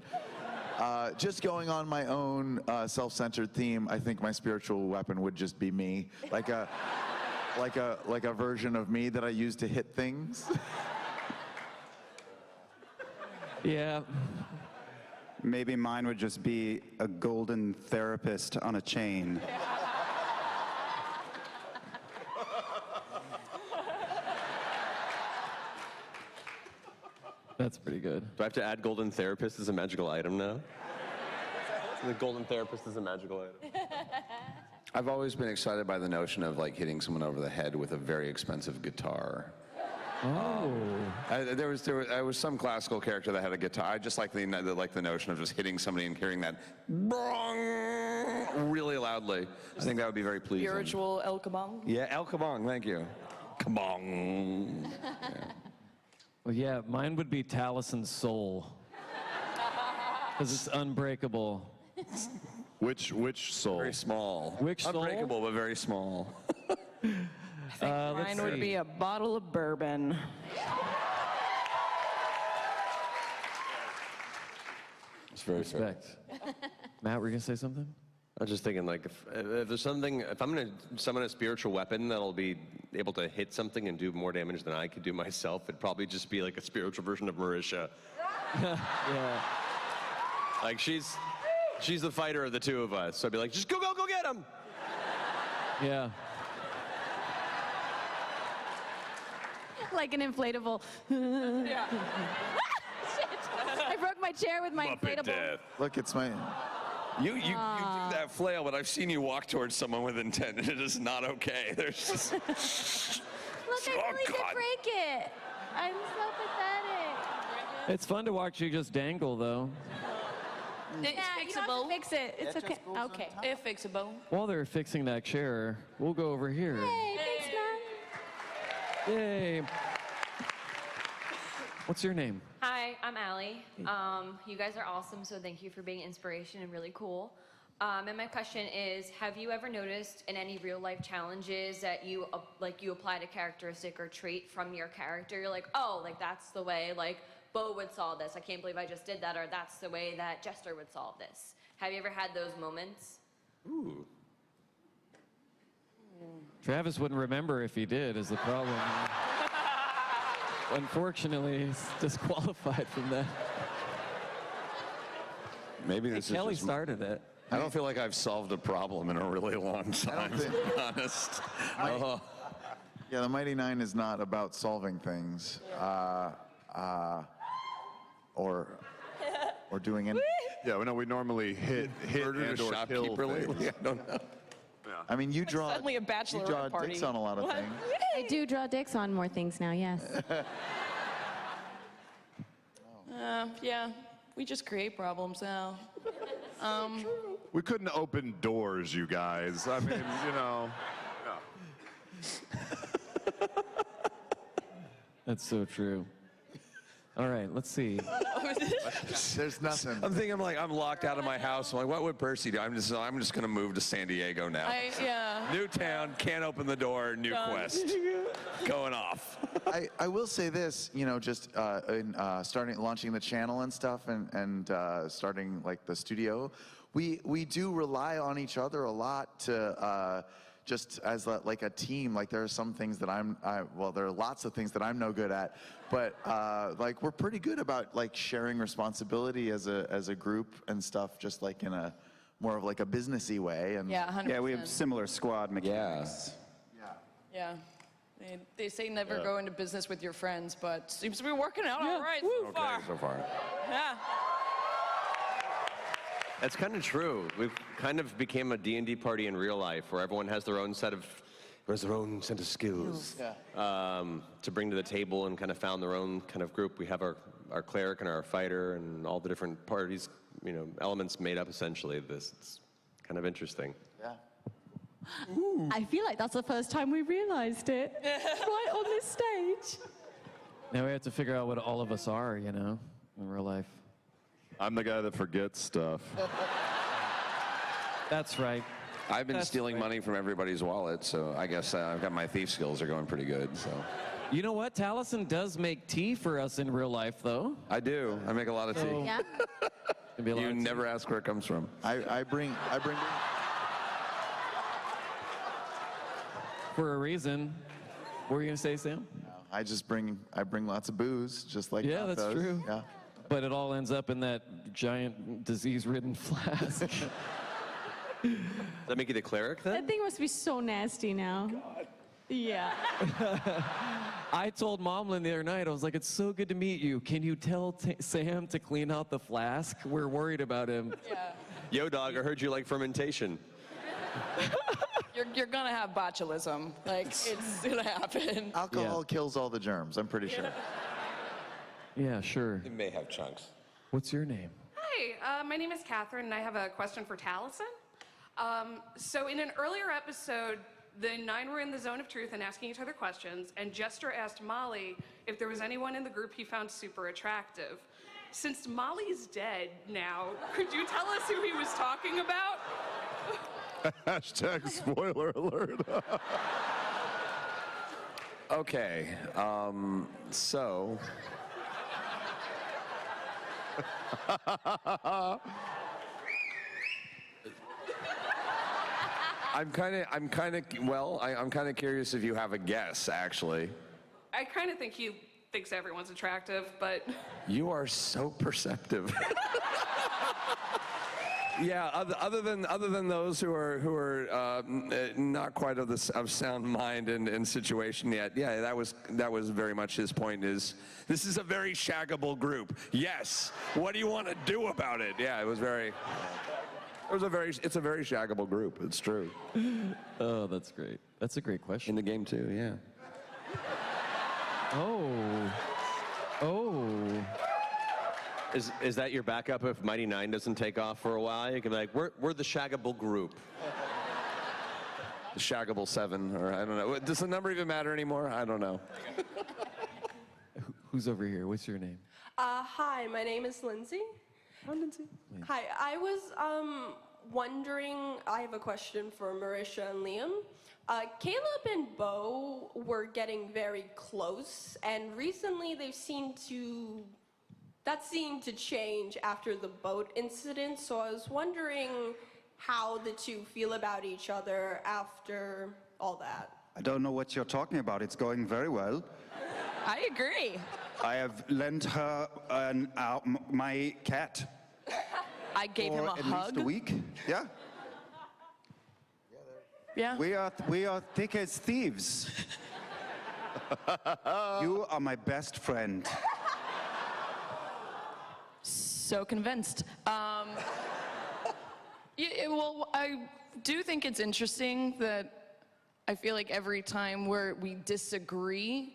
Just going on my own self-centered theme, I think my spiritual weapon would just be me, like a version of me that I use to hit things.
Yeah.
Maybe mine would just be a golden therapist on a chain.
That's pretty good. Do I have to add golden therapist as a magical item now? The golden therapist is a magical item.
I've always been excited by the notion of like hitting someone over the head with a very expensive guitar.
Oh.
There was some classical character that had a guitar. I just like the notion of just hitting somebody and hearing that really loudly. I think that would be very pleasing.
Spiritual El Kabong.
Yeah, El Kabong, thank you. Kabong. Yeah.
Well, yeah, mine would be Taliesin's soul. Because it's unbreakable.
Which soul?
Very small.
Which soul?
Unbreakable, but very small.
Mine would be a bottle of bourbon.
very
Respect. Matt, were you gonna say something?
I was just thinking, like, if there's something, if I'm gonna summon a spiritual weapon that'll be able to hit something and do more damage than I could do myself, it'd probably just be like a spiritual version of Marisha.
Yeah.
Like she's the fighter of the two of us. So I'd be like, just go get him.
Yeah.
Like an inflatable.
Yeah.
Shit. I broke my chair with my inflatable.
Look, it's my.
You do that flail, but I've seen you walk towards someone with intent, and it is not okay. There's just...
Look, I really did break it. I'm so pathetic.
It's fun to watch you just dangle, though.
It's
Yeah, you don't have to fix it. It's okay. Okay.
It's fixable.
While they're fixing that chair, we'll go over here.
Hey, thanks, Matt.
Yay. What's your name?
Hi, I'm Allie. You guys are awesome, so thank you for being inspiration and really cool. And my question is, have you ever noticed in any real life challenges that you applied a characteristic or trait from your character? You're like, oh, like that's the way like Beau would solve this. I can't believe I just did that, or that's the way that Jester would solve this. Have you ever had those moments?
Ooh.
Travis wouldn't remember if he did, is the problem. Unfortunately, he's disqualified from that.
Maybe this
Kelly
is just
started it.
I don't feel like I've solved a problem in a really long time, to be honest.
Yeah, the Mighty Nein is not about solving things, or doing anything.
Yeah, well, no, we normally hit
Murdered
and
a
or kill
shopkeeper
things.
lately? I don't know.
I mean, you draw.
Suddenly a
You
bachelorette
draw
party.
dicks on a lot of
What?
things.
I do draw dicks on more things now, yes.
Yeah, we just create problems now.
We couldn't open doors, you guys. I mean, you know.
That's so true. All right, let's see.
There's nothing.
I'm thinking, I'm locked out of my house. I'm like, what would Percy do? I'm just going to move to San Diego now.
Yeah.
New town, can't open the door, new quest. Going off.
I will say this, you know, just in launching the channel and stuff, and starting like the studio, we do rely on each other a lot to. Just as like a team, like there are some things that there are lots of things that I'm no good at, but like we're pretty good about like sharing responsibility as a group and stuff, just like in a more of like a businessy way. And
Yeah, 100%.
Yeah, we have similar squad mechanics.
Yeah. They say never go into business with your friends, but seems to be working out all right so far.
Okay, so far.
Yeah.
That's kind of true. We've kind of became a D&D party in real life where everyone has their own set of skills to bring to the table, and kind of found their own kind of group. We have our cleric and our fighter and all the different parties, you know, elements made up essentially of this. It's kind of interesting.
Yeah.
I feel like that's the first time we realized it. Right on this stage.
Now we have to figure out what all of us are, you know, in real life.
I'm the guy that forgets stuff.
That's right.
I've been stealing money from everybody's wallet, so I guess I've got my thief skills are going pretty good. So.
You know what? Taliesin does make tea for us in real life, though.
I do. I make a lot of tea.
Yeah.
You never ask where it comes from.
I bring
for a reason. What were you gonna say, Sam?
I bring lots of booze, just like
Yeah,
Matt
that's
does.
true.
Yeah.
But it all ends up in that giant disease-ridden flask.
Does that make you the cleric then?
That thing must be so nasty now. Yeah.
I told Momlin the other night, I was like, it's so good to meet you. Can you tell Sam to clean out the flask? We're worried about him.
Yeah.
Yo, dog, I heard you like fermentation.
You're gonna have botulism. Like, it's gonna happen.
Alcohol kills all the germs, I'm pretty sure.
Yeah, sure.
It may have chunks.
What's your name?
Hi, my name is Catherine, and I have a question for Taliesin. So in an earlier episode, the Nine were in the zone of truth and asking each other questions, and Jester asked Molly if there was anyone in the group he found super attractive. Since Molly's dead now, could you tell us who he was talking about?
Hashtag spoiler alert.
Okay, so
I'm kind of curious if you have a guess, actually.
I kind of think he thinks everyone's attractive, but
You are so perceptive. Yeah, other than those who are not quite of sound mind and situation yet. Yeah, that was very much his point. Is this is a very shaggable group? Yes. What do you want to do about it? Yeah, it was very. It's a very shaggable group. It's true.
Oh, that's great. That's a great question.
In the game too, yeah.
Oh.
Is that your backup if Mighty Nein doesn't take off for a while? You can be like, we're the shaggable group.
The shaggable 7, or I don't know. Does the number even matter anymore? I don't know.
Who's over here? What's your name?
Hi, my name is Lindsay.
Hi, Lindsay.
Hi, I was wondering, I have a question for Marisha and Liam. Caleb and Beau were getting very close, and recently that seemed to change after the boat incident, so I was wondering how the two feel about each other after all that.
I don't know what you're talking about. It's going very well.
I agree.
I have lent her my cat.
I gave him a
for at
hug.
least a week. Yeah.
Yeah.
We are thick as thieves. You are my best friend.
So convinced. Well, I do think it's interesting that I feel like every time we disagree,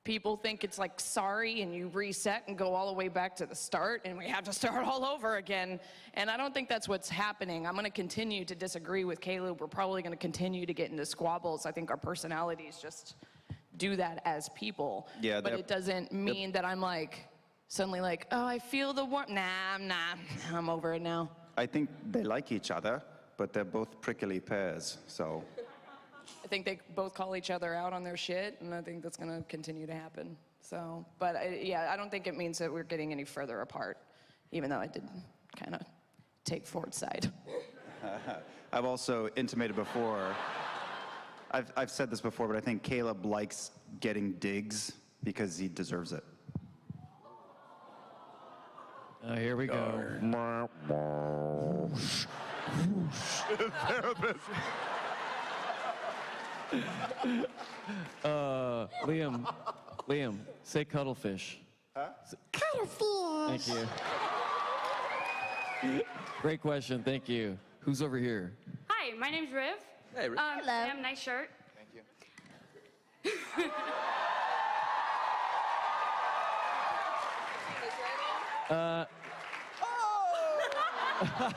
people think it's like sorry and you reset and go all the way back to the start and we have to start all over again. And I don't think that's what's happening. I'm going to continue to disagree with Caleb. We're probably going to continue to get into squabbles. I think our personalities just do that as people.
Yeah,
but it doesn't mean that I'm like suddenly like, oh, I feel the warmth. Nah, I'm over it now.
I think they like each other, but they're both prickly pears, so.
I think they both call each other out on their shit, and I think that's going to continue to happen. So, but I don't think it means that we're getting any further apart, even though I did kind of take Ford's side.
I've also intimated before, I've said this before, but I think Caleb likes getting digs because he deserves it.
Here we go. Liam, say cuttlefish.
Huh?
Thank you. Great question, thank you. Who's over here?
Hi, my name's Riv.
Hey, Riv.
Hello. Sam, nice shirt.
Thank you.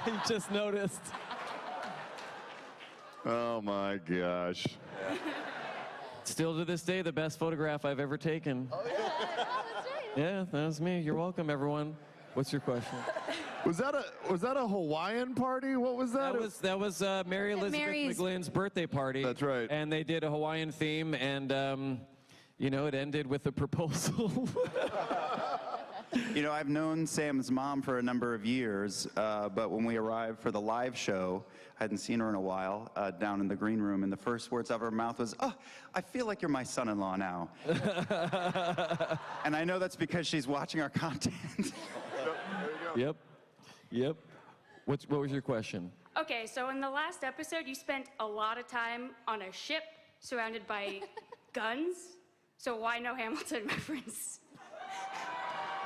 You just noticed.
Oh my gosh.
Still to this day, the best photograph I've ever taken.
Oh, yeah.
Yeah, that was me. You're welcome, everyone. What's your question?
Was that a Hawaiian party? What was that?
That was Mary Elizabeth McGlynn's birthday party.
That's right.
And they did a Hawaiian theme, and it ended with a proposal.
You know, I've known Sam's mom for a number of years, but when we arrived for the live show, I hadn't seen her in a while, down in the green room, and the first words out of her mouth was, "Oh, I feel like you're my son-in-law now." And I know that's because she's watching our content.
Yep. What was your question?
Okay, so in the last episode, you spent a lot of time on a ship surrounded by guns. So why no Hamilton reference?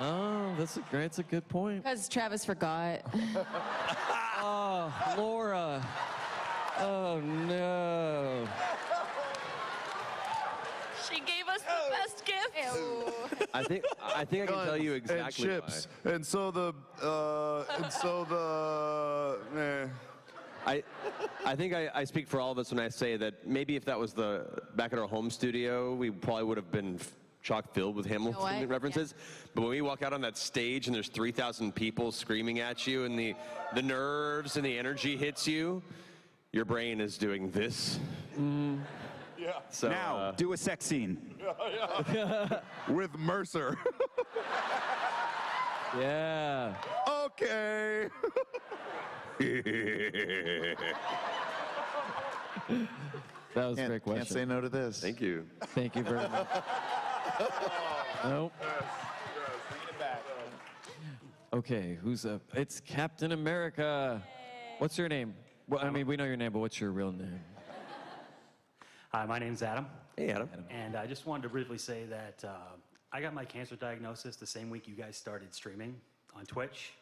Oh, that's a good point.
Because Travis forgot.
Oh, Laura. Oh, no.
She gave us the best gift.
I think I can tell you exactly
and ships. Why. And so the
I think I speak for all of us when I say that maybe if that was back at our home studio, we probably would have been chock filled with Hamilton references. Yeah. But when we walk out on that stage and there's 3,000 people screaming at you and the nerves and the energy hits you, your brain is doing this.
Yeah.
So, now, do a sex scene.
With Mercer.
Yeah.
Okay.
That was a great question.
Can't say no to this.
Thank you.
Thank you very much. Nope. Okay, who's up? It's Captain America. What's your name? Well, I mean, we know your name, but what's your real name?
Hi, my name's Adam.
Hey, Adam.
And I just wanted to briefly say that I got my cancer diagnosis the same week you guys started streaming on Twitch.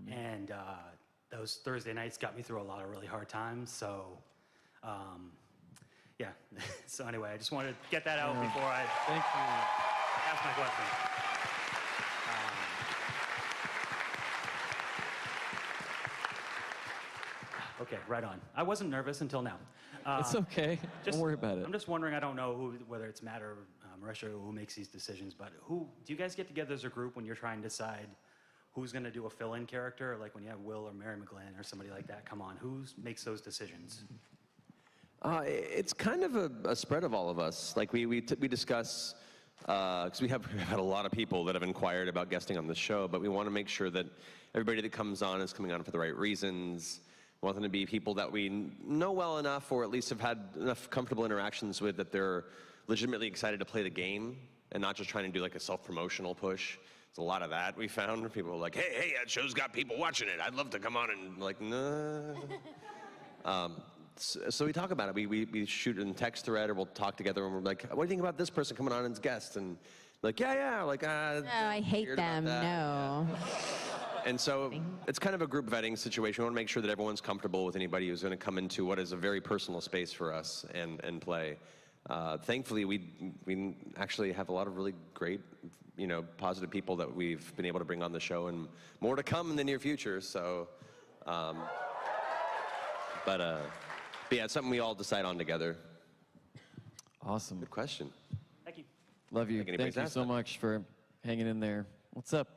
And those Thursday nights got me through a lot of really hard times. So, yeah. So anyway, I just wanted to get that out before I ask my question. Okay, right on. I wasn't nervous until now.
It's okay. Don't worry about it.
I'm just wondering, I don't know whether it's Matt or Marisha who makes these decisions, but do you guys get together as a group when you're trying to decide who's going to do a fill-in character, like when you have Will or Mary McGlynn or somebody like that come on? Who makes those decisions?
It's kind of a spread of all of us. Like we discuss, because we have had a lot of people that have inquired about guesting on the show, but we want to make sure that everybody that comes on is coming on for the right reasons. We want them to be people that we know well enough, or at least have had enough comfortable interactions with, that they're legitimately excited to play the game and not just trying to do like a self-promotional push. There's a lot of that we found, where people are like, hey, that show's got people watching it. I'd love to come on, and like, no. So we talk about it. We shoot in text thread, or we'll talk together, and we're like, what do you think about this person coming on as guest? And like, yeah, like,
No, I hate them, no.
And so it's kind of a group vetting situation. We want to make sure that everyone's comfortable with anybody who's going to come into what is a very personal space for us and play. Thankfully, we actually have a lot of really great, positive people that we've been able to bring on the show, and more to come in the near future. So, but yeah, it's something we all decide on together.
Awesome.
Good question.
Thank you.
Love you. Thank you so much for hanging in there. What's up?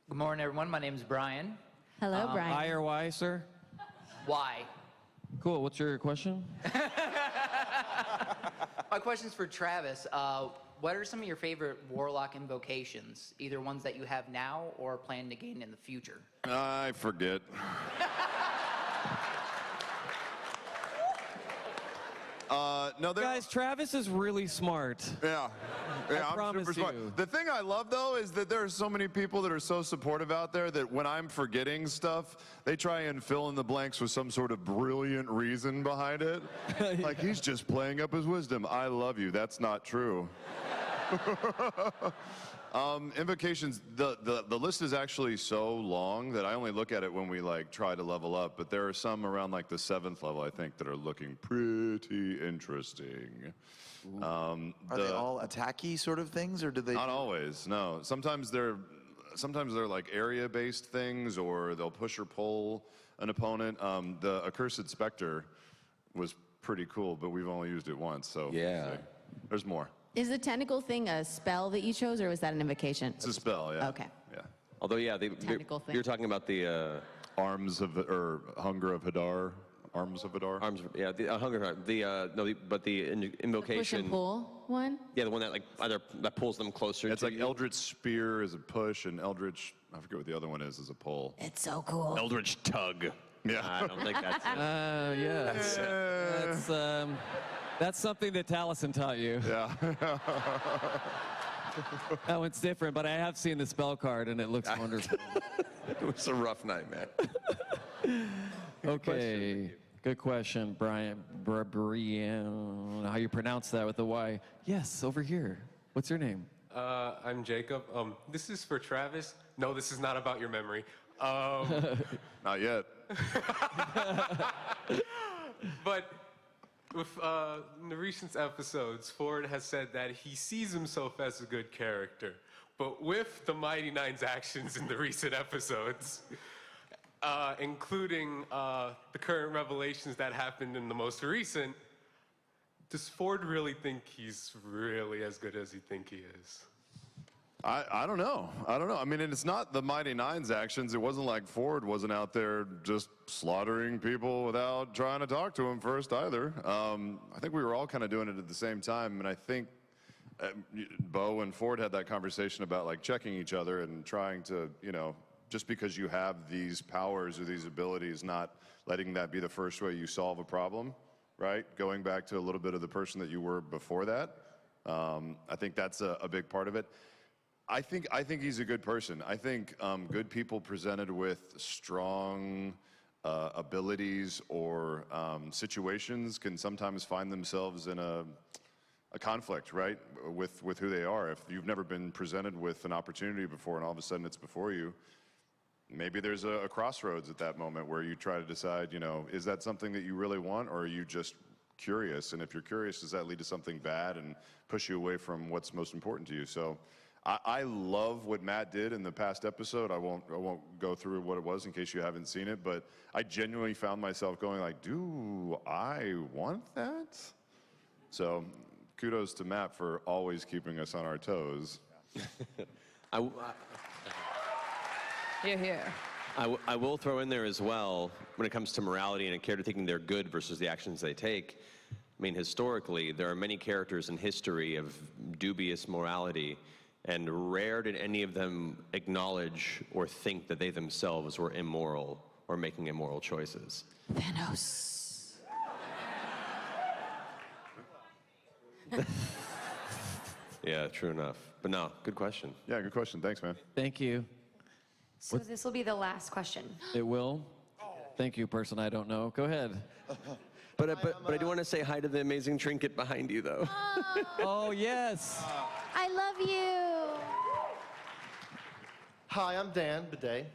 Good morning, everyone. My name is Brian.
Hello, Brian.
I or Y, sir?
Why?
Cool. What's your question?
My question's for Travis. What are some of your favorite Warlock invocations? Either ones that you have now or plan to gain in the future?
I forget. No,
guys, Travis is really smart.
Yeah, I'm
promise
super smart.
you.
The thing I love, though, is that there are so many people that are so supportive out there that when I'm forgetting stuff, they try and fill in the blanks with some sort of brilliant reason behind it. Like, he's just playing up his wisdom. I love you. That's not true. Invocations, the list is actually so long that I only look at it when we like try to level up, but there are some around like the 7th level, I think, that are looking pretty interesting.
Are they all attacky sort of things, or do they?
Not always, no. Sometimes they're like area-based things, or they'll push or pull an opponent. The Accursed Spectre was pretty cool, but we've only used it once, so
yeah.
There's more.
Is the tentacle thing a spell that you chose, or was that an invocation?
It's a spell, yeah.
Okay.
Yeah.
Although, yeah,
Tentacle thing.
you're talking about the
Arms of, or Hunger of Hadar. Arms of Hadar.
Arms, yeah, the Hunger of Hadar. But the invocation.
Push and pull one?
Yeah, the one that like either that pulls them closer.
It's
to
like
you.
Eldritch Spear is a push, and Eldritch, I forget what the other one is a pull.
It's so cool.
Eldritch Tug.
Yeah.
I don't think that's it.
Yeah. That's something that Taliesin taught you.
Yeah.
That one's different, but I have seen the spell card, and it looks wonderful.
It was a rough night, man.
Okay. Good question, Brian. Brian. How you pronounce that with the Y? Yes, over here. What's your name?
I'm Jacob. This is for Travis. No, this is not about your memory.
Not yet.
But with in the recent episodes, Ford has said that he sees himself as a good character. But with the Mighty Nein's actions in the recent episodes, including the current revelations that happened in the most recent, does Ford really think he's really as good as he think he is?
I don't know. I mean, and it's not the Mighty Nein's actions. It wasn't like Ford wasn't out there just slaughtering people without trying to talk to him first either. I think we were all kind of doing it at the same time, and I think Beau and Ford had that conversation about like checking each other and trying to, just because you have these powers or these abilities, not letting that be the first way you solve a problem, right? Going back to a little bit of the person that you were before that. I think that's a big part of it. I think he's a good person. I think good people presented with strong abilities or situations can sometimes find themselves in a conflict, right, with who they are. If you've never been presented with an opportunity before and all of a sudden it's before you, maybe there's a crossroads at that moment where you try to decide, you know, is that something that you really want, or are you just curious? And if you're curious, does that lead to something bad and push you away from what's most important to you? So I love what Matt did in the past episode. I won't go through what it was in case you haven't seen it, but I genuinely found myself going like, do I want that? So kudos to Matt for always keeping us on our toes.
Here.
I will throw in there as well, when it comes to morality and a character thinking they're good versus the actions they take. I mean, historically, there are many characters in history of dubious morality, and rare did any of them acknowledge or think that they themselves were immoral or making immoral choices.
Thanos.
Yeah, true enough. But no, good question.
Yeah, good question. Thanks, man.
Thank you.
So this will be the last question.
It will? Thank you, person I don't know. Go ahead.
But I do want to say hi to the amazing Trinket behind you, though.
Oh, yes.
I love you.
Hi, I'm Dan Bidet.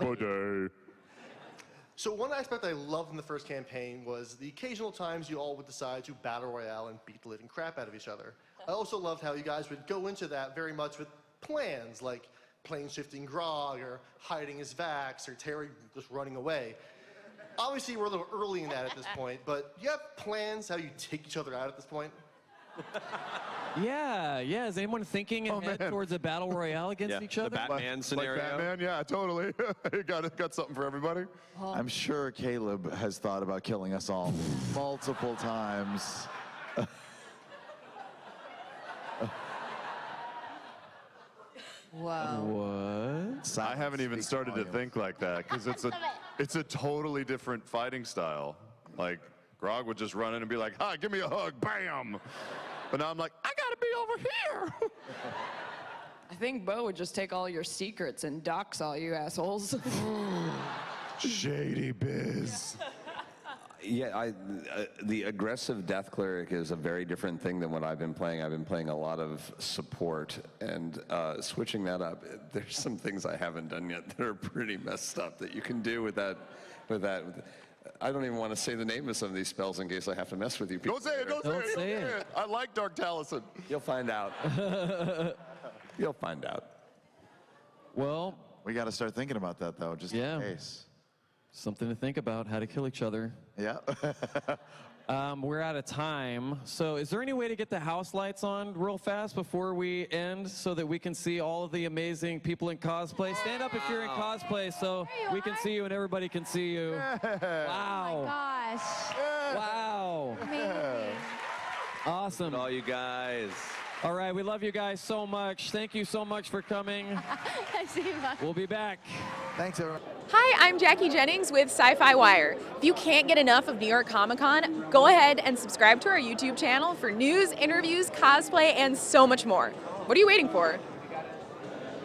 Bidet.
So one aspect I loved in the first campaign was the occasional times you all would decide to battle royale and beat the living crap out of each other. I also loved how you guys would go into that very much with plans, like plane shifting Grog, or hiding his Vax, or Terry just running away. Obviously, we're a little early in that at this point, but do you have plans how you take each other out at this point?
Yeah. Is anyone thinking ahead towards a battle royale against each other?
The Batman scenario.
Like Batman, yeah, totally. got something for everybody.
I'm sure Caleb has thought about killing us all multiple times.
Wow.
What? I haven't even started to think like that because it's a totally different fighting style. Like Grog would just run in and be like, "Hi, give me a hug, bam!" But now I'm like, "I gotta be over here."
I think Beau would just take all your secrets and dox all you assholes.
Shady biz.
Yeah, the aggressive Death Cleric is a very different thing than what I've been playing. I've been playing a lot of support, and switching that up, there's some things I haven't done yet that are pretty messed up that you can do with that. I don't even want to say the name of some of these spells in case I have to mess with you people.
Don't say it. I like Dark Taliesin.
You'll find out. You'll find out.
Well,
we got to start thinking about that, though, just in case.
Something to think about, how to kill each other.
Yeah.
We're out of time. So is there any way to get the house lights on real fast before we end so that we can see all of the amazing people in cosplay? Stand up if you're in cosplay so we can see you and everybody can see you. Wow.
Oh my gosh.
Wow.
Amazing.
Awesome.
All you guys.
All right, we love you guys so much. Thank you so much for coming.
I see you.
We'll be back.
Thanks, everyone.
Hi, I'm Jackie Jennings with SYFY Wire. If you can't get enough of New York Comic Con, go ahead and subscribe to our YouTube channel for news, interviews, cosplay, and so much more. What are you waiting for?